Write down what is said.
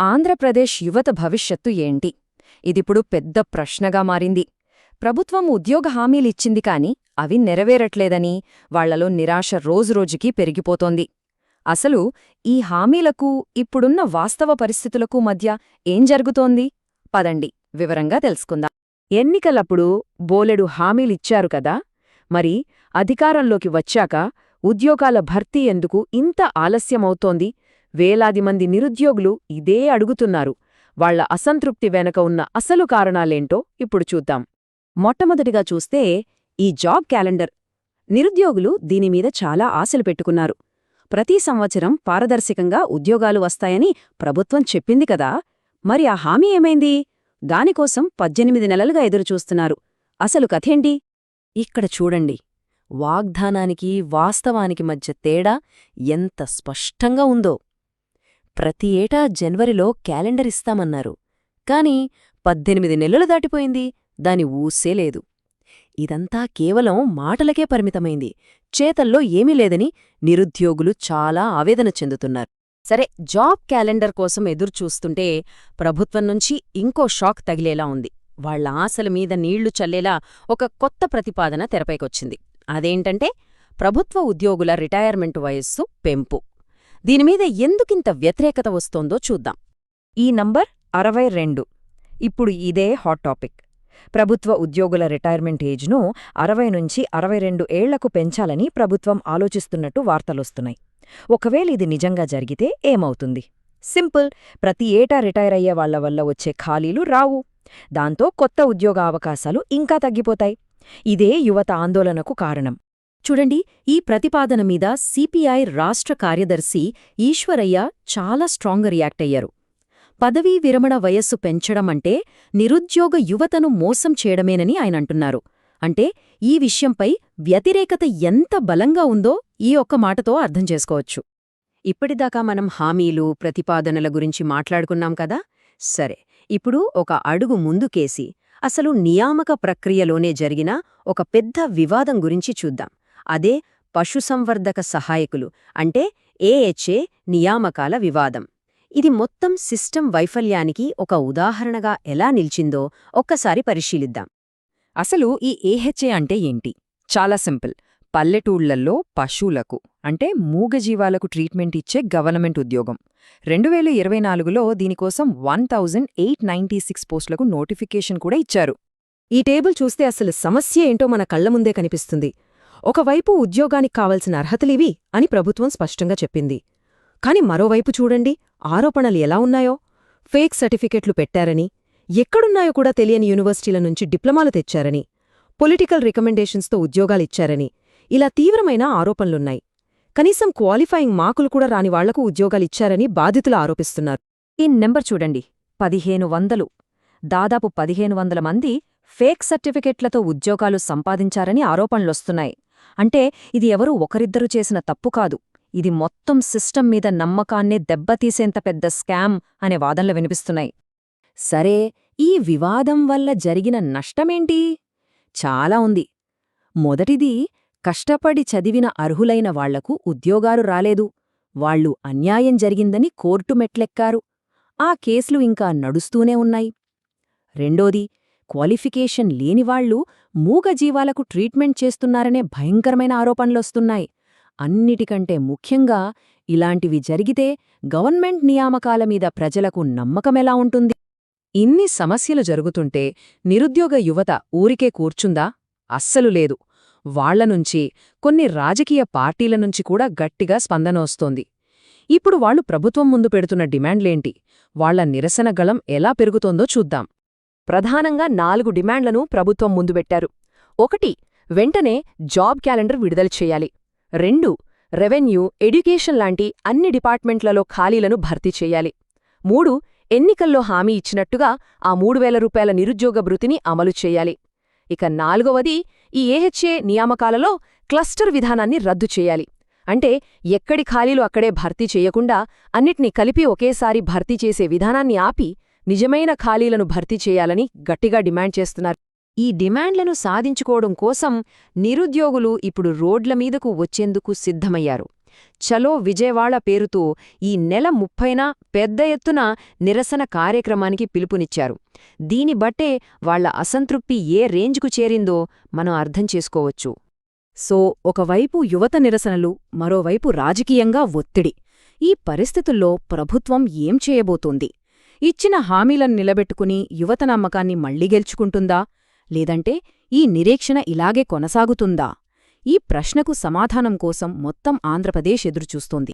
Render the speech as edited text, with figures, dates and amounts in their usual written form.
ఆంధ్రప్రదేశ్ యువత భవిష్యత్తు ఏంటి? ఇదిప్పుడు పెద్ద ప్రశ్నగా మారింది. ప్రభుత్వం ఉద్యోగ హామీలిచ్చింది కాని అవి నెరవేరట్లేదని వాళ్లలో నిరాశ రోజురోజుకీ పెరిగిపోతోంది. అసలు ఈ హామీలకు ఇప్పుడున్న వాస్తవ పరిస్థితులకు మధ్య ఏం జరుగుతోంది? పదండి వివరంగా తెలుసుకుందాం. ఎన్నికలప్పుడు బోలెడు హామీలిచ్చారు కదా, మరి అధికారంలోకి వచ్చాక ఉద్యోగాల భర్తీ ఎందుకు ఇంత ఆలస్యమవుతోంది? వేలాది మంది నిరుద్యోగులు ఇదే అడుగుతున్నారు. వాళ్ల అసంతృప్తి వెనక ఉన్న అసలు కారణాలేంటో ఇప్పుడు చూద్దాం. మొట్టమొదటిగా చూస్తే ఈ జాబ్ క్యాలెండర్. నిరుద్యోగులు దీనిమీద చాలా ఆశలు పెట్టుకున్నారు. ప్రతి సంవత్సరం పారదర్శకంగా ఉద్యోగాలు వస్తాయని ప్రభుత్వం చెప్పింది కదా, మరి ఆ హామీ ఏమైంది? దానికోసం 18 నెలలుగా ఎదురుచూస్తున్నారు. అసలు కథేంటి? ఇక్కడ చూడండి, వాగ్దానానికి వాస్తవానికి మధ్య తేడా ఎంత స్పష్టంగా ఉందో. ప్రతి ఏటా జనవరిలో క్యాలెండర్ ఇస్తామన్నారు, కాని 18 నెలలు దాటిపోయింది, దాని ఊసేలేదు. ఇదంతా కేవలం మాటలకే పరిమితమైంది. చేతల్లో ఏమీ లేదని నిరుద్యోగులు చాలా ఆవేదన చెందుతున్నారు. సరే, జాబ్ క్యాలెండర్ కోసం ఎదురుచూస్తుంటే ప్రభుత్వం నుంచి ఇంకో షాక్ తగిలేలా ఉంది. వాళ్ల ఆశల మీద నీళ్లు చల్లేలా ఒక కొత్త ప్రతిపాదన తెరపైకొచ్చింది. అదేంటంటే ప్రభుత్వ ఉద్యోగుల రిటైర్మెంట్ వయస్సు పెంపు. దీనిమీద ఎందుకింత వ్యతిరేకత వస్తోందో చూద్దాం. ఈ నంబర్ 62. ఇప్పుడు ఇదే హాట్ టాపిక్. ప్రభుత్వ ఉద్యోగుల రిటైర్మెంట్ ఏజ్ను 60 నుంచి 62 ఏళ్లకు పెంచాలని ప్రభుత్వం ఆలోచిస్తున్నట్టు వార్తలొస్తున్నాయి. ఒకవేళ ఇది నిజంగా జరిగితే ఏమవుతుంది? సింపుల్, ప్రతి ఏటా రిటైర్ అయ్యే వాళ్ల వల్ల వచ్చే ఖాళీలు రావు. దాంతో కొత్త ఉద్యోగ అవకాశాలు ఇంకా తగ్గిపోతాయి. ఇదే యువత ఆందోళనకు కారణం. చూడండి, ఈ ప్రతిపాదన మీద సిపిఐ రాష్ట్ర కార్యదర్శి ఈశ్వరయ్య చాలా స్ట్రాంగ్గా రియాక్ట్ అయ్యారు. పదవీ విరమణ వయస్సు పెంచడమంటే నిరుద్యోగ యువతను మోసం చేయడమేనని ఆయనంటున్నారు. అంటే ఈ విషయంపై వ్యతిరేకత ఎంత బలంగా ఉందో ఈ ఒక్క మాటతో అర్థం చేసుకోవచ్చు. ఇప్పటిదాకా మనం హామీలు, ప్రతిపాదనల గురించి మాట్లాడుకున్నాం కదా. సరే, ఇప్పుడు ఒక అడుగు ముందుకేసి అసలు నియామక ప్రక్రియలోనే జరిగిన ఒక పెద్ద వివాదం గురించి చూద్దాం. అదే పశుసంవర్ధక సహాయకులు అంటే ఏహెచ్ఏ నియామకాల వివాదం. ఇది మొత్తం సిస్టమ్ వైఫల్యానికి ఒక ఉదాహరణగా ఎలా నిలిచిందో ఒక్కసారి పరిశీలిద్దాం. అసలు ఈ ఏహెచ్ఏ అంటే ఏంటి? చాలా సింపుల్. పల్లెటూళ్లల్లో పశువులకు అంటే మూగజీవాలకు ట్రీట్మెంట్ ఇచ్చే గవర్నమెంట్ ఉద్యోగం. 2024లో దీనికోసం 1896 పోస్టులకు నోటిఫికేషన్ కూడా ఇచ్చారు. ఈ టేబుల్ చూస్తే అసలు సమస్య ఏంటో మన కళ్లముందే కనిపిస్తుంది. ఒకవైపు ఉద్యోగానికి కావలసిన అర్హతలివి అని ప్రభుత్వం స్పష్టంగా చెప్పింది. కాని మరోవైపు చూడండి, ఆరోపణలు ఎలా ఉన్నాయో. ఫేక్ సర్టిఫికెట్లు పెట్టారని, ఎక్కడున్నాయో కూడా తెలియని యూనివర్సిటీల నుంచి డిప్లొమాలు తెచ్చారని, పొలిటికల్ రికమెండేషన్స్తో ఉద్యోగాలిచ్చారని, ఇలా తీవ్రమైన ఆరోపణలున్నాయి. కనీసం క్వాలిఫైయింగ్ మార్కులు కూడా రాని వాళ్లకు ఉద్యోగాలిచ్చారని బాధితులు ఆరోపిస్తున్నారు. ఈ నెంబర్ చూడండి, 1500. దాదాపు 1500 మంది ఫేక్ సర్టిఫికెట్లతో ఉద్యోగాలు సంపాదించారని ఆరోపణలొస్తున్నాయి. అంటే ఇది ఎవరూ ఒకరిద్దరూ చేసిన తప్పు కాదు, ఇది మొత్తం సిస్టమ్ మీద నమ్మకాన్నే దెబ్బతీసేంత పెద్ద స్కామ్ అనే వాదనలు వినిపిస్తున్నాయి. సరే, ఈ వివాదం వల్ల జరిగిన నష్టమేంటి? చాలా ఉంది. మొదటిది, కష్టపడి చదివిన అర్హులైన వాళ్లకు ఉద్యోగాలు రాలేదు. వాళ్లు అన్యాయం జరిగిందని కోర్టు మెట్లెక్కారు. ఆ కేసులు ఇంకా నడుస్తూనే ఉన్నాయి. రెండోది, క్వాలిఫికేషన్ లేనివాళ్లు మూగజీవాలకు ట్రీట్మెంట్ చేస్తున్నారనే భయంకరమైన ఆరోపణలొస్తున్నాయి. అన్నిటికంటే ముఖ్యంగా, ఇలాంటివి జరిగితే గవర్నమెంట్ నియామకాల మీద ప్రజలకు నమ్మకమెలా ఉంటుంది? ఇన్ని సమస్యలు జరుగుతుంటే నిరుద్యోగ యువత ఊరికే కూర్చుందా? అస్సలు లేదు. వాళ్లనుంచి, కొన్ని రాజకీయ పార్టీల నుంచి కూడా గట్టిగా స్పందనొస్తోంది. ఇప్పుడు వాళ్లు ప్రభుత్వం ముందు పెడుతున్న డిమాండ్లేంటి? వాళ్ల నిరసన గళం ఎలా పెరుగుతోందో చూద్దాం. ప్రధానంగా 4 డిమాండ్లను ప్రభుత్వం ముందుబెట్టారు. 1. వెంటనే జాబ్ క్యాలెండర్ విడుదల చేయాలి. 2. రెవెన్యూ, ఎడ్యుకేషన్ లాంటి అన్ని డిపార్ట్మెంట్లలో ఖాళీలను భర్తీ చెయ్యాలి. 3. ఎన్నికల్లో హామీ ఇచ్చినట్టుగా ఆ 3000 రూపాయల నిరుద్యోగ భృతిని అమలు చెయ్యాలి. ఇక 4వది, ఈ ఏహెచ్ఏ నియామకాలలో క్లస్టర్ విధానాన్ని రద్దు చెయ్యాలి. అంటే ఎక్కడి ఖాళీలు అక్కడే భర్తీ చెయ్యకుండా అన్నిటినీ కలిపి ఒకేసారి భర్తీ చేసే విధానాన్ని ఆపి నిజమైన ఖాళీలను భర్తీ చేయాలని గట్టిగా డిమాండ్ చేస్తున్నారు. ఈ డిమాండ్లను సాధించుకోవడం కోసం నిరుద్యోగులు ఇప్పుడు రోడ్ల మీదకు వచ్చేందుకు సిద్ధమయ్యారు. చలో విజయవాడ పేరుతో ఈ నెల 30న పెద్ద ఎత్తున నిరసన కార్యక్రమానికి పిలుపునిచ్చారు. దీని బట్టే వాళ్ల అసంతృప్తి ఏ రేంజ్కు చేరిందో మనం అర్థం చేసుకోవచ్చు. సో ఒకవైపు యువత నిరసనలు, మరోవైపు రాజకీయంగా ఒత్తిడి. ఈ పరిస్థితుల్లో ప్రభుత్వం ఏం చేయబోతోంది? ఇచ్చిన హామీలను నిలబెట్టుకుని యువత నమ్మకాన్ని మళ్లీ గెలుచుకుంటుందా, లేదంటే ఈ నిరీక్షణ ఇలాగే కొనసాగుతుందా? ఈ ప్రశ్నకు సమాధానం కోసం మొత్తం ఆంధ్రప్రదేశ్ ఎదురుచూస్తోంది.